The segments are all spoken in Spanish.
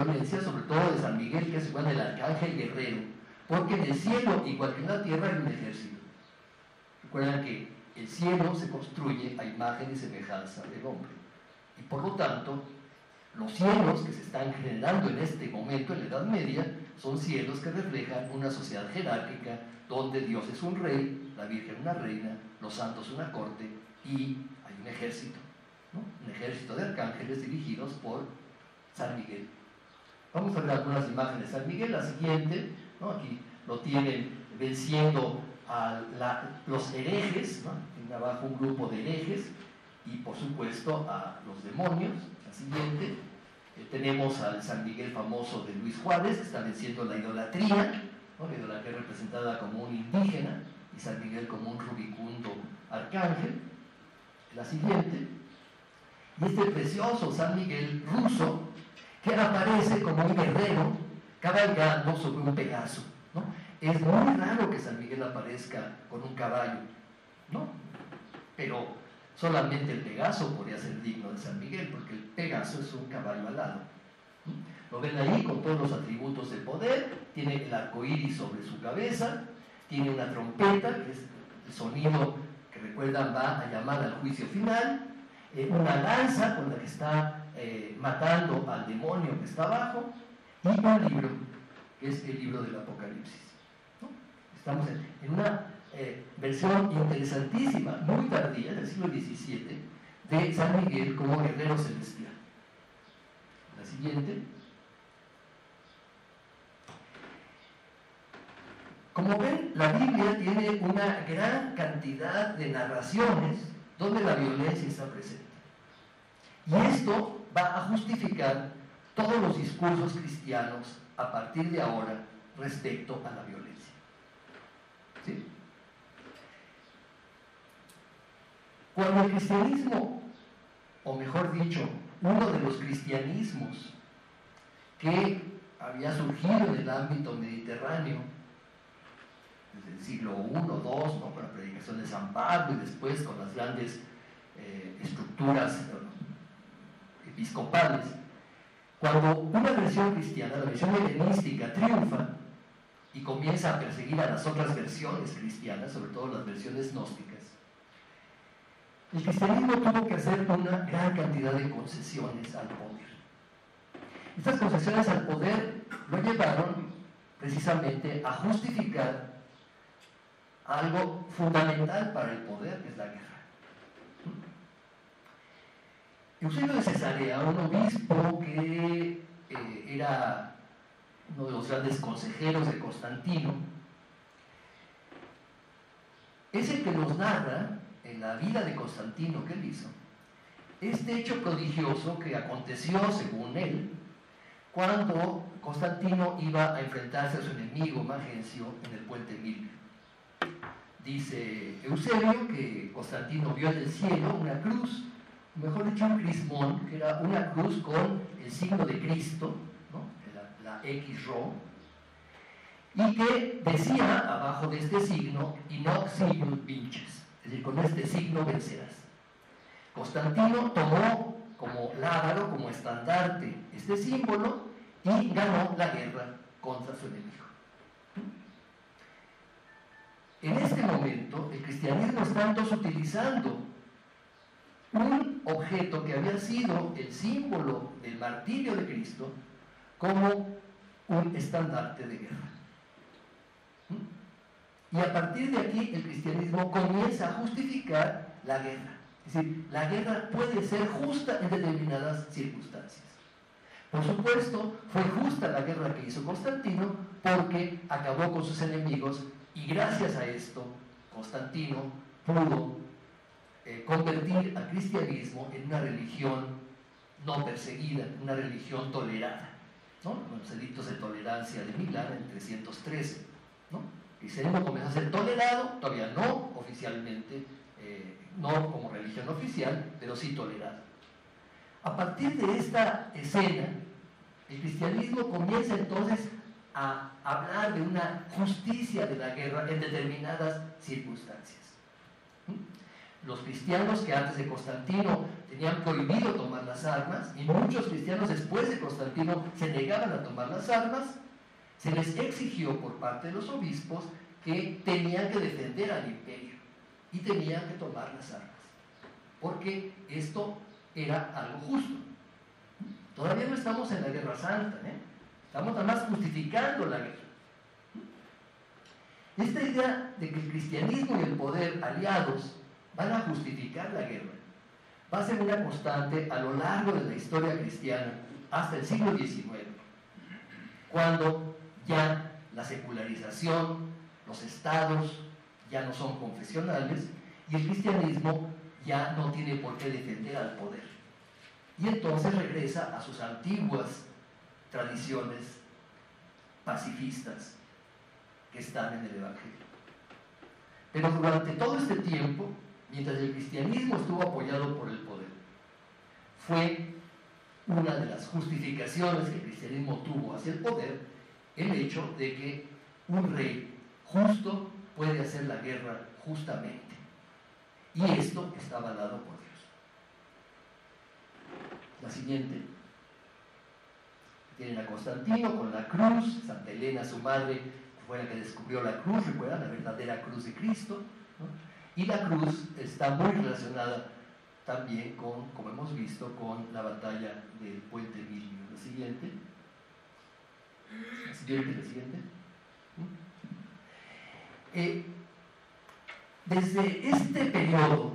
violencia, sobre todo de San Miguel, que es igual del arcángel guerrero, porque en el cielo, igual que en la tierra, hay un ejército. Recuerdan que el cielo se construye a imagen y semejanza del hombre, y por lo tanto, los cielos que se están generando en este momento, en la Edad Media, son cielos que reflejan una sociedad jerárquica donde Dios es un rey, la Virgen una reina, los santos una corte y hay un ejército, ¿no? Un ejército de arcángeles dirigidos por San Miguel. Vamos a ver algunas imágenes de San Miguel. La siguiente, ¿no? Aquí lo tienen venciendo a los herejes, ¿no? Tiene abajo un grupo de herejes y por supuesto a los demonios. La siguiente, tenemos al San Miguel famoso de Luis Juárez, que está venciendo la idolatría, ¿no? La idolatría representada como un indígena y San Miguel como un rubicundo arcángel. La siguiente, y este precioso San Miguel ruso, que aparece como un guerrero cabalgando sobre un Pegaso, ¿no? Es muy raro que San Miguel aparezca con un caballo, ¿no? Pero solamente el Pegaso podría ser digno de San Miguel, porque el Pegaso es un caballo alado. Lo ven ahí con todos los atributos de poder, tiene el arco iris sobre su cabeza, tiene una trompeta, que es el sonido que recuerdan va a llamar al juicio final, una lanza con la que está matando al demonio que está abajo, y un libro, que es el libro del Apocalipsis, ¿no? Estamos en una versión interesantísima, muy tardía, del siglo XVII, de San Miguel como guerrero celestial. La siguiente. Como ven, la Biblia tiene una gran cantidad de narraciones donde la violencia está presente. Y esto va a justificar todos los discursos cristianos a partir de ahora respecto a la violencia. ¿Sí? Cuando el cristianismo, o mejor dicho, uno de los cristianismos que había surgido en el ámbito mediterráneo, desde el siglo I, II, ¿no? Con la predicación de San Pablo y después con las grandes estructuras episcopales, cuando una versión cristiana, la versión helenística, triunfa y comienza a perseguir a las otras versiones cristianas, sobre todo las versiones gnósticas, el cristianismo tuvo que hacer una gran cantidad de concesiones al poder. Estas concesiones al poder lo llevaron precisamente a justificar algo fundamental para el poder, que es la guerra. Eusebio de Cesarea, un obispo que era uno de los grandes consejeros de Constantino, es el que nos narra en la vida de Constantino que él hizo este hecho prodigioso que aconteció, según él, cuando Constantino iba a enfrentarse a su enemigo Magencio en el puente Milvio. Dice Eusebio que Constantino vio en el cielo una cruz, mejor dicho un crismón, que era una cruz con el signo de Cristo, ¿no? la X Rho, y que decía abajo de este signo, "Inoc signum vinces", es decir, con este signo vencerás. Constantino tomó como lábaro, como estandarte, este símbolo y ganó la guerra contra su enemigo. En este momento, el cristianismo está entonces utilizando un objeto que había sido el símbolo del martirio de Cristo como un estandarte de guerra. Y a partir de aquí el cristianismo comienza a justificar la guerra. Es decir, la guerra puede ser justa en determinadas circunstancias. Por supuesto, fue justa la guerra que hizo Constantino porque acabó con sus enemigos y gracias a esto Constantino pudo convertir al cristianismo en una religión no perseguida, una religión tolerada, ¿no? Los edictos de tolerancia de Milán en 313, ¿no? El cristianismo comenzó a ser tolerado, todavía no oficialmente, no como religión oficial, pero sí tolerado. A partir de esta escena, el cristianismo comienza entonces a hablar de una justicia de la guerra en determinadas circunstancias. los cristianos que antes de Constantino tenían prohibido tomar las armas, y muchos cristianos después de Constantino se negaban a tomar las armas, se les exigió por parte de los obispos que tenían que defender al imperio y tenían que tomar las armas, porque esto era algo justo. Todavía no estamos en la Guerra Santa, estamos nada más justificando la guerra. Esta idea de que el cristianismo y el poder aliados van a justificar la guerra va a ser una constante a lo largo de la historia cristiana hasta el siglo XIX, cuando ya la secularización, los estados ya no son confesionales y el cristianismo ya no tiene por qué defender al poder. Y entonces regresa a sus antiguas tradiciones pacifistas que están en el Evangelio. Pero durante todo este tiempo, mientras el cristianismo estuvo apoyado por el poder, fue una de las justificaciones que el cristianismo tuvo hacia el poder el hecho de que un rey justo puede hacer la guerra justamente. Y esto está avalado por Dios. La siguiente. Tienen a Constantino con la cruz, Santa Elena, su madre, fue la que descubrió la cruz, recuerdan, la verdadera cruz de Cristo, ¿no? Y la cruz está muy relacionada también con, como hemos visto, con la batalla del Puente Milvio. La siguiente. La siguiente. Desde este periodo,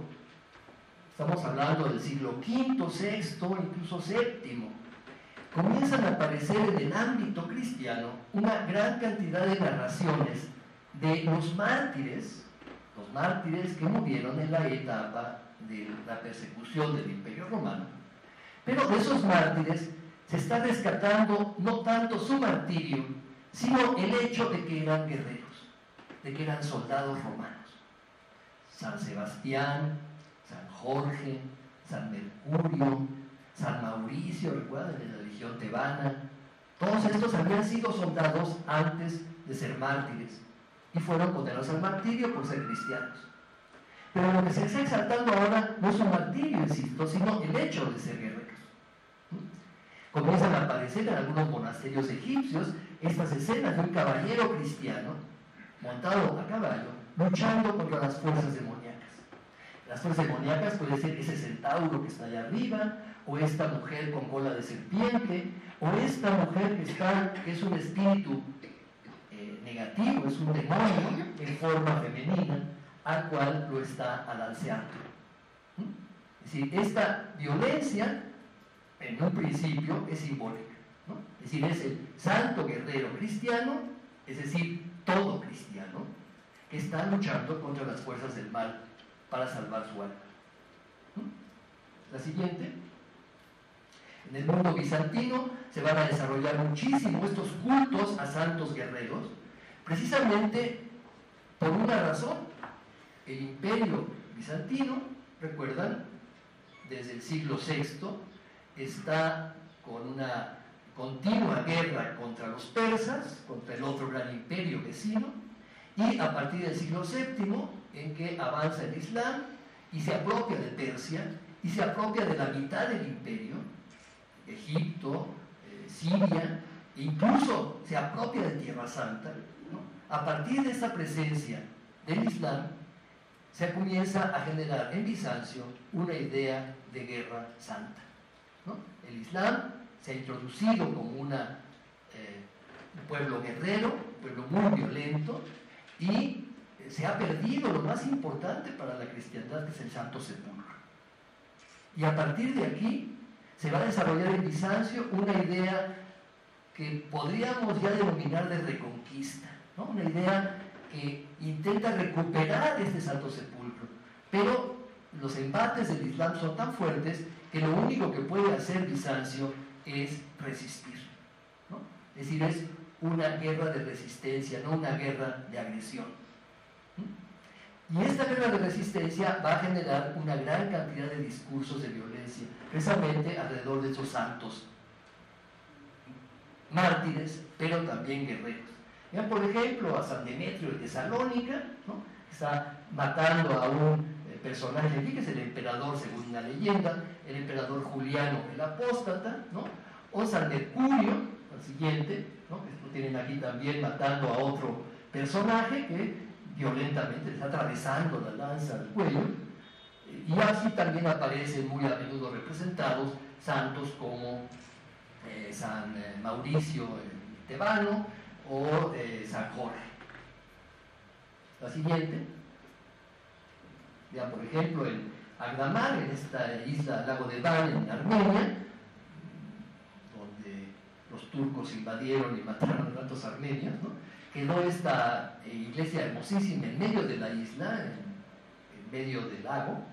estamos hablando del siglo V, VI, incluso VII, comienzan a aparecer en el ámbito cristiano una gran cantidad de narraciones de los mártires que murieron en la etapa de la persecución del Imperio Romano. Pero de esos mártires se está rescatando no tanto su martirio, sino el hecho de que eran guerreros, de que eran soldados romanos. San Sebastián, San Jorge, San Mercurio, San Mauricio, recuerdan, de la Legión Tebana. Todos estos habían sido soldados antes de ser mártires y fueron condenados al martirio por ser cristianos. Pero lo que se está exaltando ahora no es un martirio, insisto, sino el hecho de ser guerreros. Comienzan a aparecer en algunos monasterios egipcios estas escenas de un caballero cristiano montado a caballo luchando contra las fuerzas demoníacas. Las fuerzas demoníacas puede ser ese centauro que está allá arriba, o esta mujer con cola de serpiente, o esta mujer que es un espíritu negativo, es un demonio en forma femenina, al cual lo está alanceando. Es decir, esta violencia, en un principio, es simbólica, ¿no? Es decir, es el santo guerrero cristiano, es decir, todo cristiano, que está luchando contra las fuerzas del mal para salvar su alma. La siguiente. En el mundo bizantino se van a desarrollar muchísimo estos cultos a santos guerreros, precisamente por una razón. El imperio bizantino, recuerdan, desde el siglo VI está con una continua guerra contra los persas, contra el otro gran imperio vecino, y a partir del siglo VII, en que avanza el Islam y se apropia de Persia y se apropia de la mitad del imperio, Egipto, Siria, e incluso se apropia de Tierra Santa, ¿no? A partir de esta presencia del Islam se comienza a generar en Bizancio una idea de guerra santa, ¿no? El Islam se ha introducido como un pueblo guerrero, un pueblo muy violento, y se ha perdido lo más importante para la cristiandad, que es el Santo Sepulcro. Y a partir de aquí se va a desarrollar en Bizancio una idea que podríamos ya denominar de reconquista, ¿no? Una idea que intenta recuperar este Santo Sepulcro, pero los embates del Islam son tan fuertes que lo único que puede hacer Bizancio es resistir, ¿no? Es decir, es una guerra de resistencia, no una guerra de agresión. Y esta guerra de resistencia va a generar una gran cantidad de discursos de violencia, precisamente alrededor de esos santos mártires, pero también guerreros. Vean, por ejemplo, a San Demetrio de Tesalónica, ¿no? Está matando a un personaje aquí, que es el emperador según una leyenda, el emperador Juliano el Apóstata, ¿no? O San Mercurio, el siguiente, ¿no? Que lo tienen aquí también matando a otro personaje que violentamente le está atravesando la lanza al cuello. Y así también aparecen muy a menudo representados santos como San Mauricio el Tebano o San Jorge. La siguiente, vean por ejemplo en Agdamar, en esta isla lago de Van en Armenia, donde los turcos invadieron y mataron a tantos armenios, ¿no? Quedó esta iglesia hermosísima en medio de la isla, en medio del lago.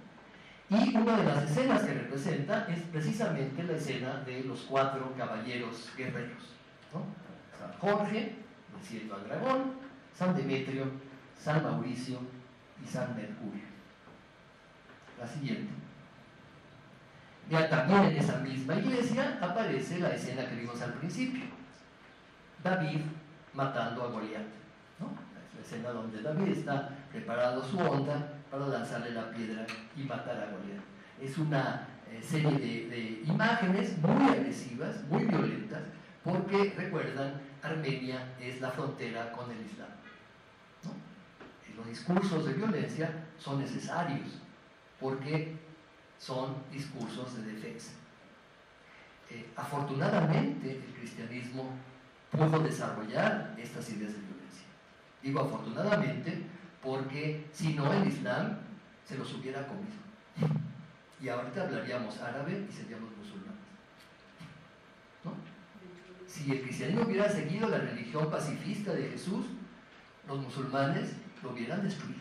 Y una de las escenas que representa es precisamente la escena de los 4 caballeros guerreros, ¿no? San Jorge, venciendo al dragón, San Demetrio, San Mauricio y San Mercurio. La siguiente. Ya también en esa misma iglesia aparece la escena que vimos al principio. David matando a Goliat, ¿no? Es la escena donde David está preparando su onda para lanzarle la piedra y matar a Goliat. Es una serie de imágenes muy agresivas, muy violentas, porque, recuerdan, Armenia es la frontera con el Islam, ¿no? Y los discursos de violencia son necesarios, porque son discursos de defensa. Afortunadamente, el cristianismo pudo desarrollar estas ideas de violencia. Digo afortunadamente porque si no el Islam se los hubiera comido. Y ahorita hablaríamos árabe y seríamos musulmanes, ¿no? Si el cristianismo hubiera seguido la religión pacifista de Jesús, los musulmanes lo hubieran destruido,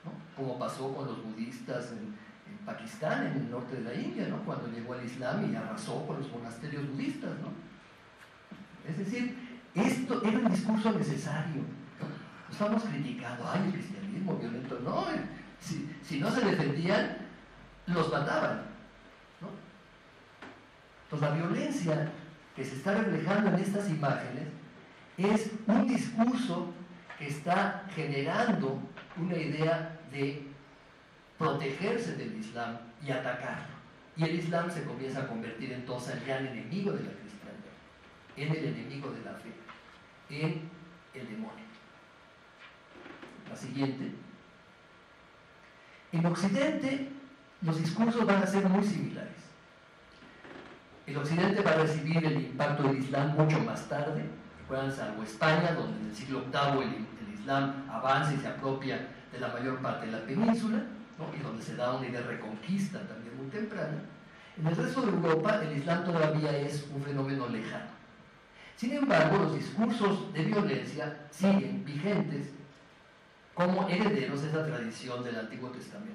¿no? Como pasó con los budistas en Pakistán, en el norte de la India, ¿no? Cuando llegó el Islam y arrasó con los monasterios budistas, ¿no? Es decir, esto era un discurso necesario. No estamos criticando, ay, el cristianismo violento. No, si no se defendían, los mataban, ¿no? Entonces la violencia que se está reflejando en estas imágenes es un discurso que está generando una idea de protegerse del Islam y atacarlo. Y el Islam se comienza a convertir entonces en el gran enemigo de la cristiandad, en el enemigo de la fe, en el demonio. La siguiente. En Occidente los discursos van a ser muy similares. El Occidente va a recibir el impacto del Islam mucho más tarde. Recuerdan, salvo España, donde en el siglo VIII el Islam avanza y se apropia de la mayor parte de la península, ¿no? Y donde se da una idea de reconquista también muy temprana. En el resto de Europa el Islam todavía es un fenómeno lejano. Sin embargo, los discursos de violencia siguen vigentes como herederos de esa tradición del Antiguo Testamento.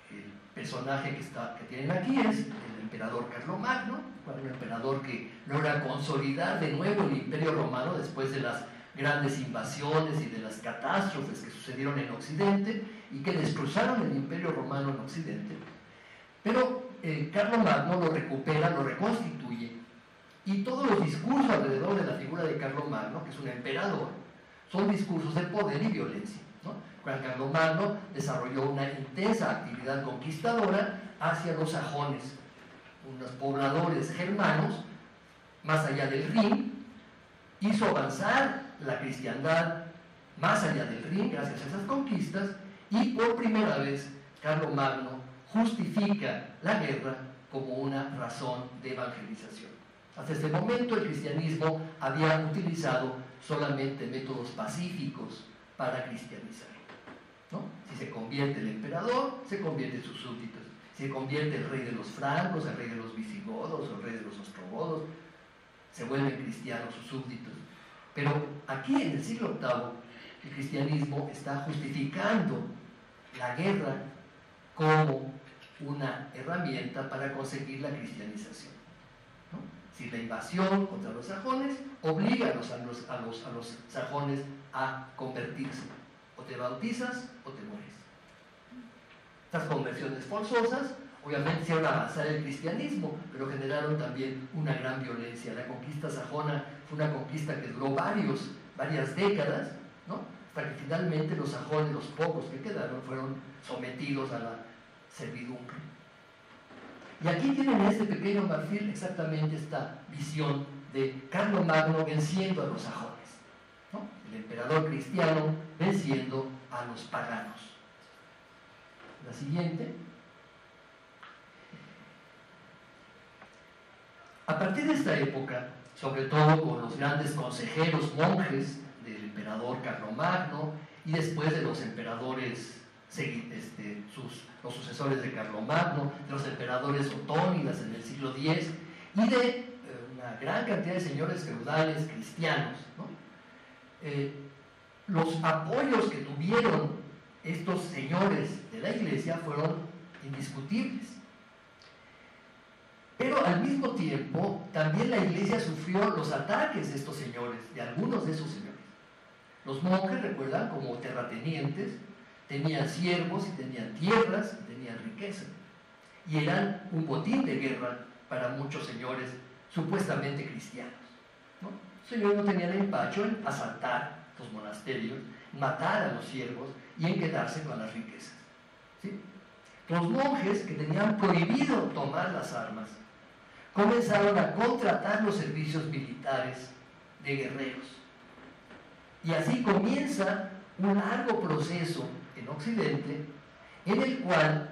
El personaje que tienen aquí es el emperador Carlomagno, un emperador que logra consolidar de nuevo el Imperio Romano después de las grandes invasiones y de las catástrofes que sucedieron en Occidente y que destrozaron el Imperio Romano en Occidente. Pero Carlomagno lo recupera, lo reconstituye, y todos los discursos alrededor de la figura de Carlomagno, que es un emperador, son discursos de poder y violencia, ¿no? Carlomagno desarrolló una intensa actividad conquistadora hacia los sajones, unos pobladores germanos, más allá del Rin, hizo avanzar la cristiandad más allá del Rin gracias a esas conquistas, y por primera vez Carlomagno justifica la guerra como una razón de evangelización. Hasta este momento el cristianismo había utilizado solamente métodos pacíficos para cristianizar, ¿no? Si se convierte el emperador, se convierten sus súbditos. Si se convierte el rey de los francos, el rey de los visigodos, el rey de los ostrogodos, se vuelven cristianos sus súbditos. Pero aquí en el siglo VIII, el cristianismo está justificando la guerra como una herramienta para conseguir la cristianización, ¿no? Si la invasión contra los sajones obliga a los sajones a convertirse, o te bautizas o te mueres. Estas conversiones forzosas obviamente hicieron avanzar el cristianismo, pero generaron también una gran violencia. La conquista sajona fue una conquista que duró varias décadas, ¿no? hasta que finalmente los sajones, los pocos que quedaron, fueron sometidos a la servidumbre. Y aquí tienen en este pequeño marfil exactamente esta visión de Carlomagno venciendo a los sajones, ¿no? El emperador cristiano venciendo a los paganos. La siguiente. A partir de esta época, sobre todo con los grandes consejeros monjes del emperador Carlomagno y después de los emperadores, los sucesores de Carlomagno, de los emperadores otónidas en el siglo X y de una gran cantidad de señores feudales cristianos, ¿no? Los apoyos que tuvieron estos señores de la iglesia fueron indiscutibles. Pero al mismo tiempo, también la iglesia sufrió los ataques de estos señores, de algunos de esos señores. Los monjes, recuerdan, como terratenientes, tenían siervos y tenían tierras y tenían riqueza. Y eran un botín de guerra para muchos señores supuestamente cristianos, ¿no? Los señores no tenían empacho en asaltar los monasterios, matar a los siervos y en quedarse con las riquezas, ¿sí? Los monjes, que tenían prohibido tomar las armas, comenzaron a contratar los servicios militares de guerreros. Y así comienza un largo proceso en Occidente en el cual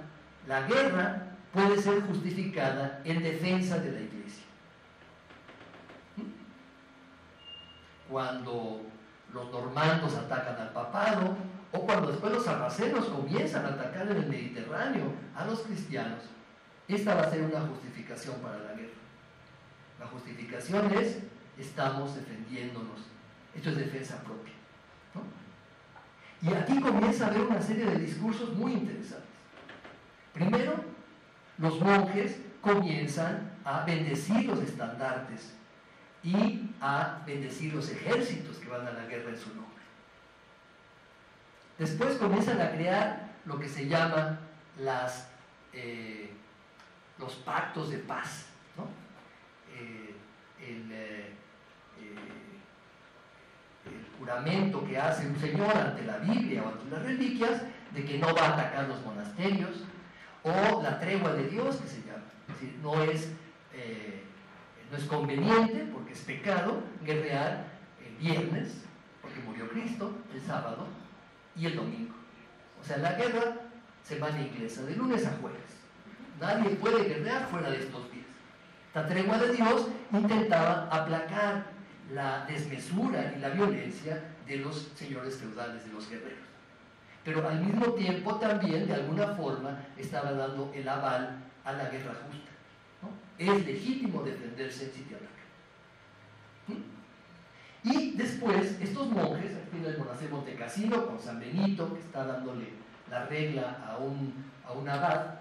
la guerra puede ser justificada en defensa de la iglesia. Cuando los normandos atacan al papado, o cuando después los sarracenos comienzan a atacar en el Mediterráneo a los cristianos, esta va a ser una justificación para la guerra. La justificación es: estamos defendiéndonos. Esto es defensa propia, ¿no? Y aquí comienza a haber una serie de discursos muy interesantes. Primero, los monjes comienzan a bendecir los estandartes y a bendecir los ejércitos que van a la guerra en su nombre. Después comienzan a crear lo que se llama los pactos de paz, ¿no? El juramento que hace un señor ante la Biblia o ante las reliquias de que no va a atacar los monasterios, o la tregua de Dios, que se llama. Es decir, no es conveniente, porque es pecado, guerrear el viernes, porque murió Cristo, el sábado y el domingo. O sea, la guerra, semana inglesa, de lunes a jueves. Nadie puede guerrear fuera de estos días. La tregua de Dios intentaba aplacar la desmesura y la violencia de los señores feudales, de los guerreros. Pero al mismo tiempo también, de alguna forma, estaba dando el aval a la guerra justa, ¿no? Es legítimo defenderse si te atacan. Y después, estos monjes, aquí en el monasterio Montecassino, con San Benito, que está dándole la regla a un abad,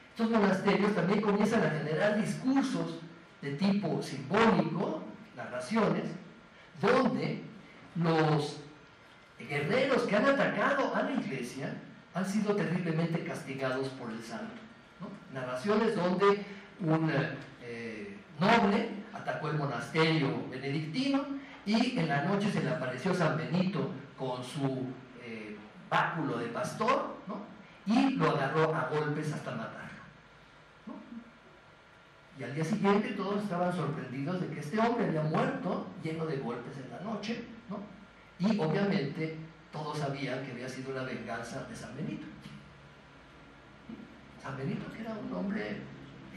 estos monasterios también comienzan a generar discursos de tipo simbólico, narraciones, donde los guerreros que han atacado a la iglesia han sido terriblemente castigados por el santo, ¿no? Narraciones donde un noble atacó el monasterio benedictino y en la noche se le apareció San Benito con su báculo de pastor, ¿no? Y lo agarró a golpes hasta matarlo, ¿no? Y al día siguiente todos estaban sorprendidos de que este hombre había muerto lleno de golpes en la noche, ¿no? Y obviamente todos sabían que había sido la venganza de San Benito. San Benito, que era un hombre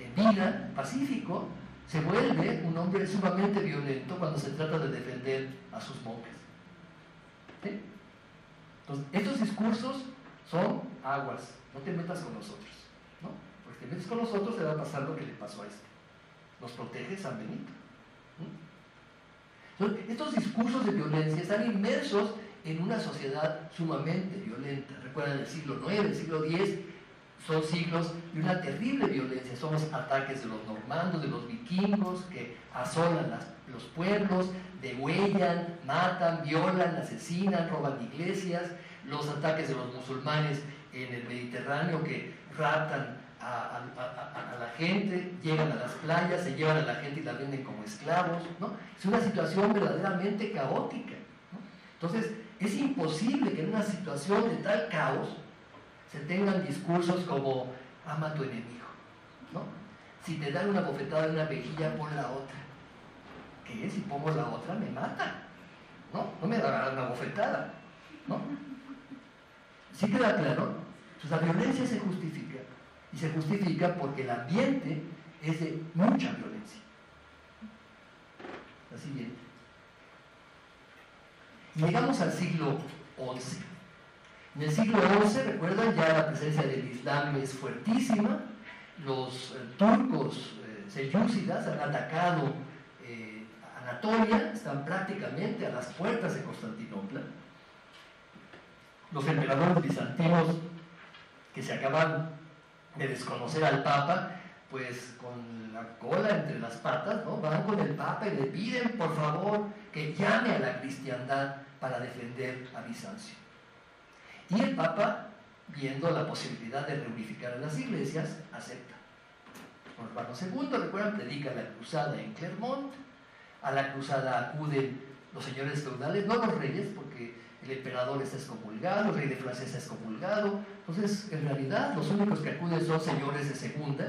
en vida, pacífico, se vuelve un hombre sumamente violento cuando se trata de defender a sus monjes. ¿Sí? Entonces, estos discursos son aguas, no te metas con nosotros, ¿no? Porque te metes con nosotros, te va a pasar lo que le pasó a este. Nos protege San Benito. Entonces, estos discursos de violencia están inmersos en una sociedad sumamente violenta. Recuerdan el siglo IX, el siglo X, son siglos de una terrible violencia. Son los ataques de los normandos, de los vikingos, que asolan los pueblos, degüellan, matan, violan, asesinan, roban iglesias. Los ataques de los musulmanes en el Mediterráneo, que raptan a la gente, llegan a las playas, se llevan a la gente y la venden como esclavos, ¿no? Es una situación verdaderamente caótica, ¿no? Entonces, Es imposible que en una situación de tal caos se tengan discursos como ama a tu enemigo, ¿no? Si te dan una bofetada en una mejilla, pon la otra. ¿Qué? Si pongo la otra, me mata, ¿no? No me dará una bofetada, ¿no? ¿Sí queda claro? Pues la violencia se justifica. Y se justifica porque el ambiente es de mucha violencia. La siguiente. Y llegamos al siglo XI. En el siglo XI, recuerdan, ya la presencia del Islam es fuertísima. Los turcos selyúcidas han atacado Anatolia, están prácticamente a las puertas de Constantinopla. Los emperadores bizantinos, que se acaban de desconocer al Papa, pues con la cola entre las patas, ¿no? Van con el Papa y le piden, por favor, que llame a la cristiandad para defender a Bizancio. Y el Papa, viendo la posibilidad de reunificar a las iglesias, acepta. Urbano II, recuerdan, predica la cruzada en Clermont. A la cruzada acuden los señores feudales, no los reyes, porque el emperador está excomulgado, el rey de Francia está excomulgado. Entonces, en realidad, los únicos que acuden son señores de segunda,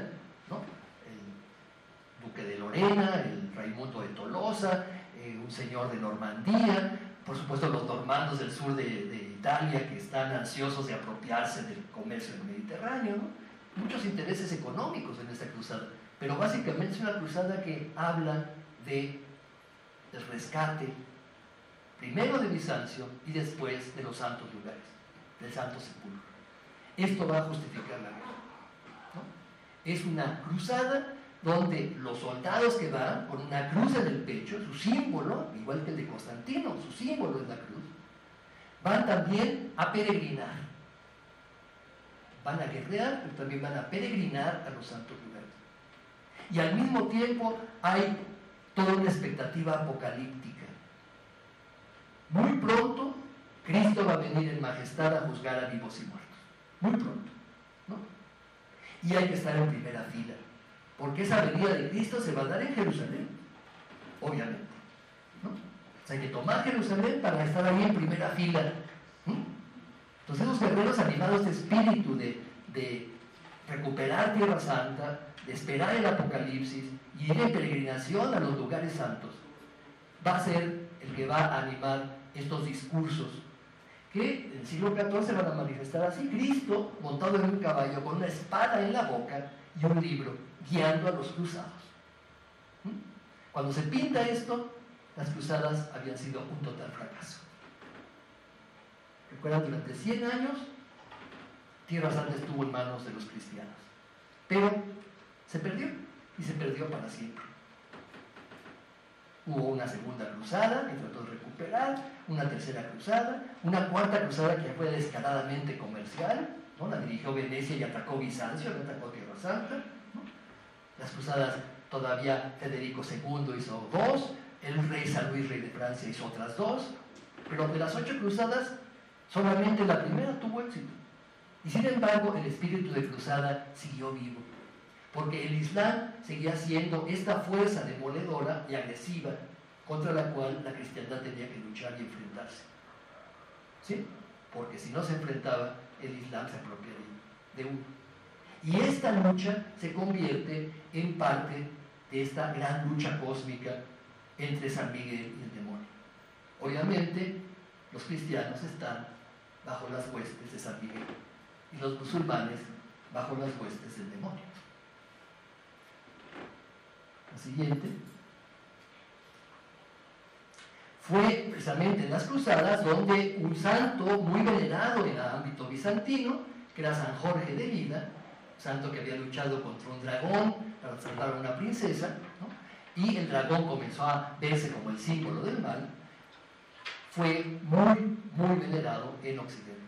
¿no? El duque de Lorena, el Raimundo de Tolosa, un señor de Normandía, por supuesto los normandos del sur de Italia, que están ansiosos de apropiarse del comercio del Mediterráneo, ¿no? Muchos intereses económicos en esta cruzada, pero básicamente es una cruzada que habla del rescate, primero de Bizancio y después de los santos lugares, del Santo Sepulcro. Esto va a justificar la guerra, ¿no? Es una cruzada donde los soldados que van con una cruz en el pecho, su símbolo, igual que el de Constantino, su símbolo es la cruz, van también a peregrinar. Van a guerrear, pero también van a peregrinar a los santos lugares. Y al mismo tiempo hay toda una expectativa apocalíptica. Muy pronto, Cristo va a venir en majestad a juzgar a vivos y muertos. Muy pronto, ¿no? Y hay que estar en primera fila, porque esa venida de Cristo se va a dar en Jerusalén, obviamente, ¿no? O sea, hay que tomar Jerusalén para estar ahí en primera fila. Entonces, esos guerreros animados de espíritu de recuperar Tierra Santa, de esperar el Apocalipsis y ir en peregrinación a los lugares santos, va a ser el que va a animar estos discursos que en el siglo XIV van a manifestar así: Cristo montado en un caballo con una espada en la boca y un libro guiando a los cruzados. Cuando se pinta esto, las cruzadas habían sido un total fracaso. Recuerdan, durante 100 años Tierra Santa estuvo en manos de los cristianos, pero se perdió, y se perdió para siempre. Hubo una segunda cruzada que trató de recuperar, una tercera cruzada, una cuarta cruzada que fue descaradamente comercial, ¿no? La dirigió Venecia y atacó Bizancio, no atacó Tierra Santa, ¿no? Las cruzadas, todavía Federico II hizo 2, el rey San Luis, rey de Francia, hizo otras 2, pero de las 8 cruzadas, solamente la primera tuvo éxito. Y sin embargo, el espíritu de cruzada siguió vivo, porque el Islam seguía siendo esta fuerza demoledora y agresiva contra la cual la cristiandad tenía que luchar y enfrentarse. ¿Sí? Porque si no se enfrentaba, el Islam se apropiaría de uno. Y esta lucha se convierte en parte de esta gran lucha cósmica entre San Miguel y el demonio. Obviamente, los cristianos están bajo las huestes de San Miguel y los musulmanes bajo las huestes del demonio. La siguiente. Fue precisamente en las cruzadas donde un santo muy venerado en el ámbito bizantino, que era San Jorge de Vida, santo que había luchado contra un dragón para salvar a una princesa, ¿no? Y el dragón comenzó a verse como el símbolo del mal, fue muy, muy venerado en Occidente.